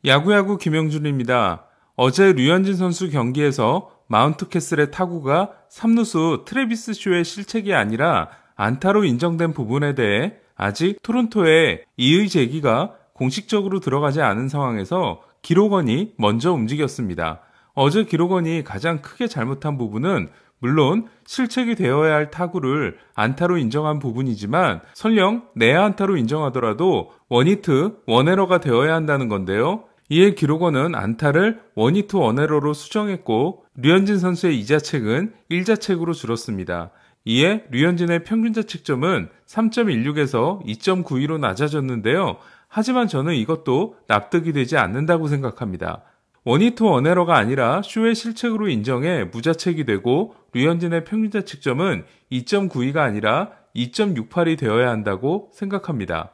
야구야구 김영준입니다. 어제 류현진 선수 경기에서 마운트캐슬의 타구가 3루수 트래비스 쇼의 실책이 아니라 안타로 인정된 부분에 대해 아직 토론토의 이의 제기가 공식적으로 들어가지 않은 상황에서 기록원이 먼저 움직였습니다. 어제 기록원이 가장 크게 잘못한 부분은 물론 실책이 되어야 할 타구를 안타로 인정한 부분이지만 설령 내야 안타로 인정하더라도 원히트 원에러가 되어야 한다는 건데요. 이에 기록원은 안타를 원히트 원에러로 수정했고 류현진 선수의 이자책은 1자책으로 줄었습니다. 이에 류현진의 평균 자책점은 3.16에서 2.92로 낮아졌는데요. 하지만 저는 이것도 납득이 되지 않는다고 생각합니다. 원히트 원에러가 아니라 쇼의 실책으로 인정해 무자책이 되고 류현진의 평균 자책점은 2.92가 아니라 2.68이 되어야 한다고 생각합니다.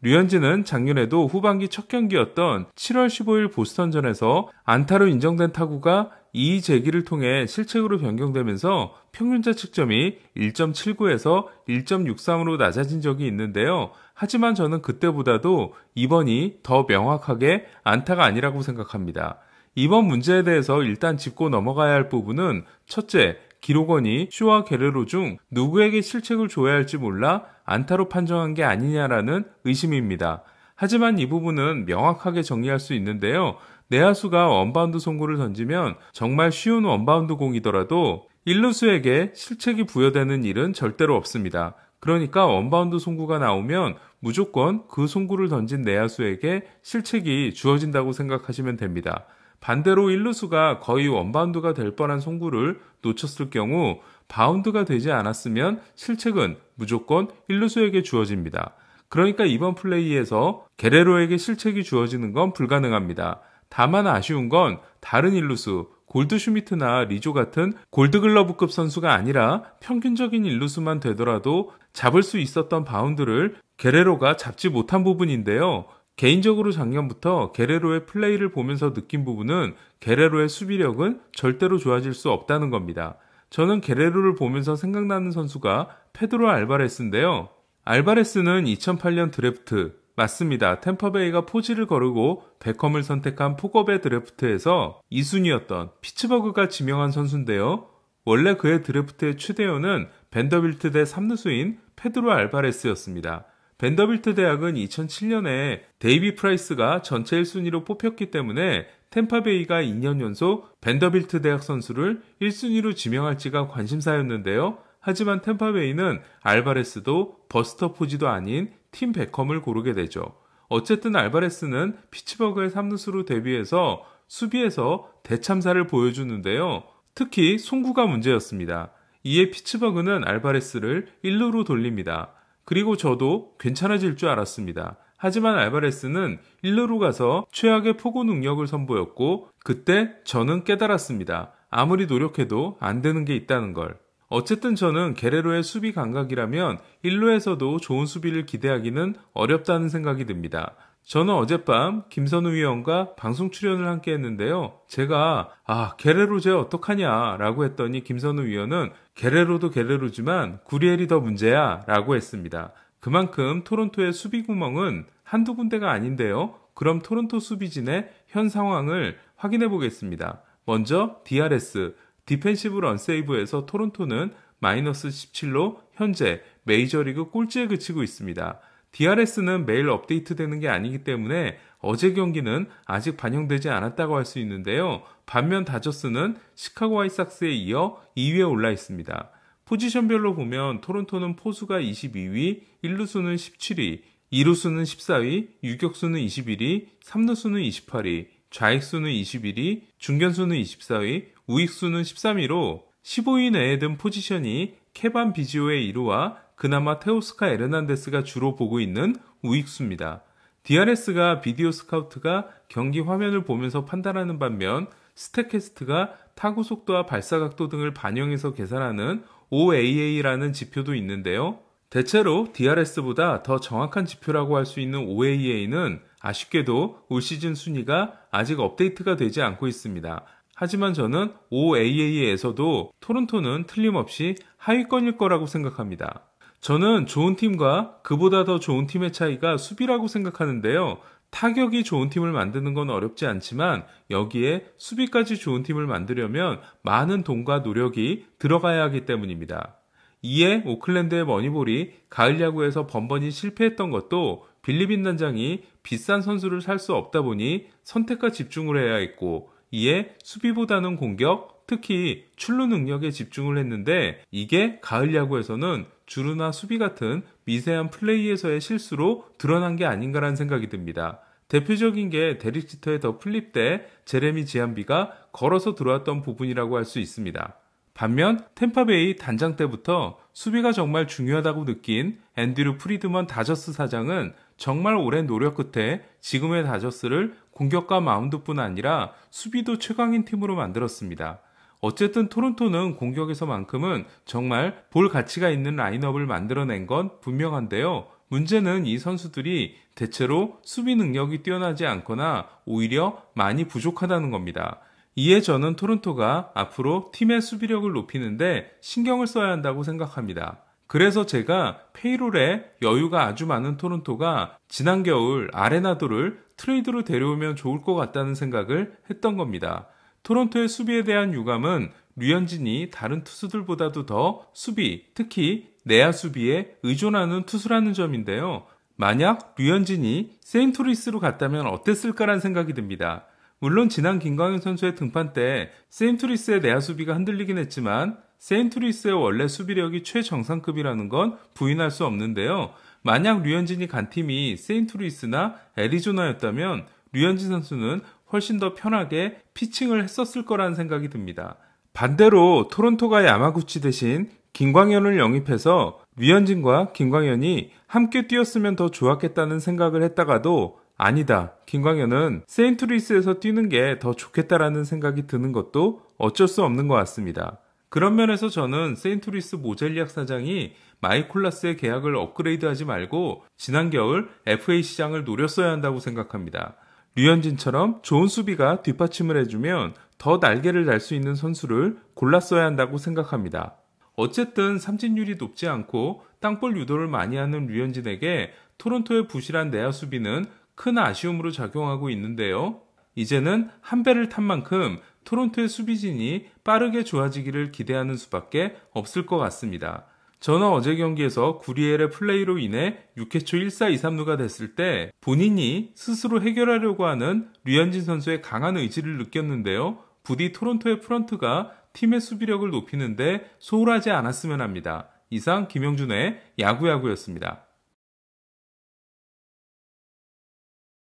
류현진은 작년에도 후반기 첫 경기였던 7월 15일 보스턴전에서 안타로 인정된 타구가 이의 제기를 통해 실책으로 변경되면서 평균 자책점이 1.79에서 1.63으로 낮아진 적이 있는데요. 하지만 저는 그때보다도 이번이 더 명확하게 안타가 아니라고 생각합니다. 이번 문제에 대해서 일단 짚고 넘어가야 할 부분은 첫째, 기록원이 쇼와 게레로 중 누구에게 실책을 줘야 할지 몰라 안타로 판정한 게 아니냐라는 의심입니다. 하지만 이 부분은 명확하게 정리할 수 있는데요. 내야수가 원바운드 송구를 던지면 정말 쉬운 원바운드 공이더라도 1루수에게 실책이 부여되는 일은 절대로 없습니다. 그러니까 원바운드 송구가 나오면 무조건 그 송구를 던진 내야수에게 실책이 주어진다고 생각하시면 됩니다. 반대로 1루수가 거의 원바운드가 될 뻔한 송구를 놓쳤을 경우 바운드가 되지 않았으면 실책은 무조건 1루수에게 주어집니다. 그러니까 이번 플레이에서 게레로에게 실책이 주어지는 건 불가능합니다. 다만 아쉬운 건 다른 1루수, 골드슈미트나 리조 같은 골드글러브급 선수가 아니라 평균적인 1루수만 되더라도 잡을 수 있었던 바운드를 게레로가 잡지 못한 부분인데요. 개인적으로 작년부터 게레로의 플레이를 보면서 느낀 부분은 게레로의 수비력은 절대로 좋아질 수 없다는 겁니다. 저는 게레로를 보면서 생각나는 선수가 페드로 알바레스인데요. 알바레스는 2008년 드래프트, 맞습니다. 템파베이가 포지를 거르고 베컴을 선택한 폭업의 드래프트에서 2순위였던 피츠버그가 지명한 선수인데요. 원래 그의 드래프트의 최대어는 벤더빌트 대 3루수인 페드로 알바레스였습니다. 벤더빌트 대학은 2007년에 데이비 프라이스가 전체 1순위로 뽑혔기 때문에 템파베이가 2년 연속 벤더빌트 대학 선수를 1순위로 지명할지가 관심사였는데요. 하지만 템파베이는 알바레스도 버스터 포지도 아닌 팀 베컴을 고르게 되죠. 어쨌든 알바레스는 피츠버그의 3루수로 데뷔해서 수비에서 대참사를 보여주는데요. 특히 송구가 문제였습니다. 이에 피츠버그는 알바레스를 1루로 돌립니다. 그리고 저도 괜찮아질 줄 알았습니다. 하지만 알바레스는 1루로 가서 최악의 포구 능력을 선보였고 그때 저는 깨달았습니다. 아무리 노력해도 안 되는 게 있다는 걸. 어쨌든 저는 게레로의 수비 감각이라면 1루에서도 좋은 수비를 기대하기는 어렵다는 생각이 듭니다. 저는 어젯밤 김선우 위원과 방송 출연을 함께 했는데요. 제가 게레로 쟤 어떡하냐 라고 했더니 김선우 위원은 게레로도 게레로지만 구리엘이 더 문제야 라고 했습니다. 그만큼 토론토의 수비 구멍은 한두 군데가 아닌데요. 그럼 토론토 수비진의 현 상황을 확인해 보겠습니다. 먼저 DRS, 디펜시브 런세이브에서 토론토는 마이너스 17로 현재 메이저리그 꼴찌에 그치고 있습니다. DRS는 매일 업데이트되는 게 아니기 때문에 어제 경기는 아직 반영되지 않았다고 할 수 있는데요. 반면 다저스는 시카고 화이삭스에 이어 2위에 올라 있습니다. 포지션별로 보면 토론토는 포수가 22위, 1루수는 17위, 2루수는 14위, 유격수는 21위, 3루수는 28위, 좌익수는 21위, 중견수는 24위, 우익수는 13위로 15위 내에 든 포지션이 케반 비지오의 1루와 그나마 테오스카 에르난데스가 주로 보고 있는 우익수입니다. DRS가 비디오 스카우트가 경기 화면을 보면서 판단하는 반면 스태캐스트가 타구 속도와 발사 각도 등을 반영해서 계산하는 OAA라는 지표도 있는데요. 대체로 DRS보다 더 정확한 지표라고 할 수 있는 OAA는 아쉽게도 올 시즌 순위가 아직 업데이트가 되지 않고 있습니다. 하지만 저는 OAA에서도 토론토는 틀림없이 하위권일 거라고 생각합니다. 저는 좋은 팀과 그보다 더 좋은 팀의 차이가 수비라고 생각하는데요. 타격이 좋은 팀을 만드는 건 어렵지 않지만 여기에 수비까지 좋은 팀을 만들려면 많은 돈과 노력이 들어가야 하기 때문입니다. 이에 오클랜드의 머니볼이 가을 야구에서 번번이 실패했던 것도 빌리빈 단장이 비싼 선수를 살 수 없다 보니 선택과 집중을 해야 했고, 이에 수비보다는 공격, 특히 출루 능력에 집중을 했는데, 이게 가을 야구에서는 주루나 수비 같은 미세한 플레이에서의 실수로 드러난 게 아닌가라는 생각이 듭니다. 대표적인 게 데릭 지터의 더 플립 때 제레미 지안비가 걸어서 들어왔던 부분이라고 할 수 있습니다. 반면 템파베이 단장 때부터 수비가 정말 중요하다고 느낀 앤드류 프리드먼 다저스 사장은 정말 오랜 노력 끝에 지금의 다저스를 공격과 마운드뿐 아니라 수비도 최강인 팀으로 만들었습니다. 어쨌든 토론토는 공격에서만큼은 정말 볼 가치가 있는 라인업을 만들어낸 건 분명한데요. 문제는 이 선수들이 대체로 수비 능력이 뛰어나지 않거나 오히려 많이 부족하다는 겁니다. 이에 저는 토론토가 앞으로 팀의 수비력을 높이는데 신경을 써야 한다고 생각합니다. 그래서 제가 페이롤에 여유가 아주 많은 토론토가 지난 겨울 아레나도를 트레이드로 데려오면 좋을 것 같다는 생각을 했던 겁니다. 토론토의 수비에 대한 유감은 류현진이 다른 투수들보다도 더 수비, 특히 내야 수비에 의존하는 투수라는 점인데요. 만약 류현진이 세인트루이스로 갔다면 어땠을까라는 생각이 듭니다. 물론 지난 김광현 선수의 등판 때 세인트루이스의 내야 수비가 흔들리긴 했지만 세인트루이스의 원래 수비력이 최정상급이라는 건 부인할 수 없는데요. 만약 류현진이 간 팀이 세인트루이스나 애리조나였다면 류현진 선수는 훨씬 더 편하게 피칭을 했었을 거라는 생각이 듭니다. 반대로 토론토가 야마구치 대신 김광현을 영입해서 류현진과 김광현이 함께 뛰었으면 더 좋았겠다는 생각을 했다가도 아니다, 김광현은 세인트루이스에서 뛰는 게 더 좋겠다라는 생각이 드는 것도 어쩔 수 없는 것 같습니다. 그런 면에서 저는 세인트루이스 모젤리악 사장이 마이콜라스의 계약을 업그레이드하지 말고 지난 겨울 FA 시장을 노렸어야 한다고 생각합니다. 류현진처럼 좋은 수비가 뒷받침을 해주면 더 날개를 달 수 있는 선수를 골랐어야 한다고 생각합니다. 어쨌든 삼진율이 높지 않고 땅볼 유도를 많이 하는 류현진에게 토론토의 부실한 내야 수비는 큰 아쉬움으로 작용하고 있는데요. 이제는 한 배를 탄 만큼 토론토의 수비진이 빠르게 좋아지기를 기대하는 수밖에 없을 것 같습니다. 저는 어제 경기에서 구리엘의 플레이로 인해 6회 초 1사 2삼루가 됐을 때 본인이 스스로 해결하려고 하는 류현진 선수의 강한 의지를 느꼈는데요. 부디 토론토의 프런트가 팀의 수비력을 높이는데 소홀하지 않았으면 합니다. 이상 김영준의 야구야구였습니다.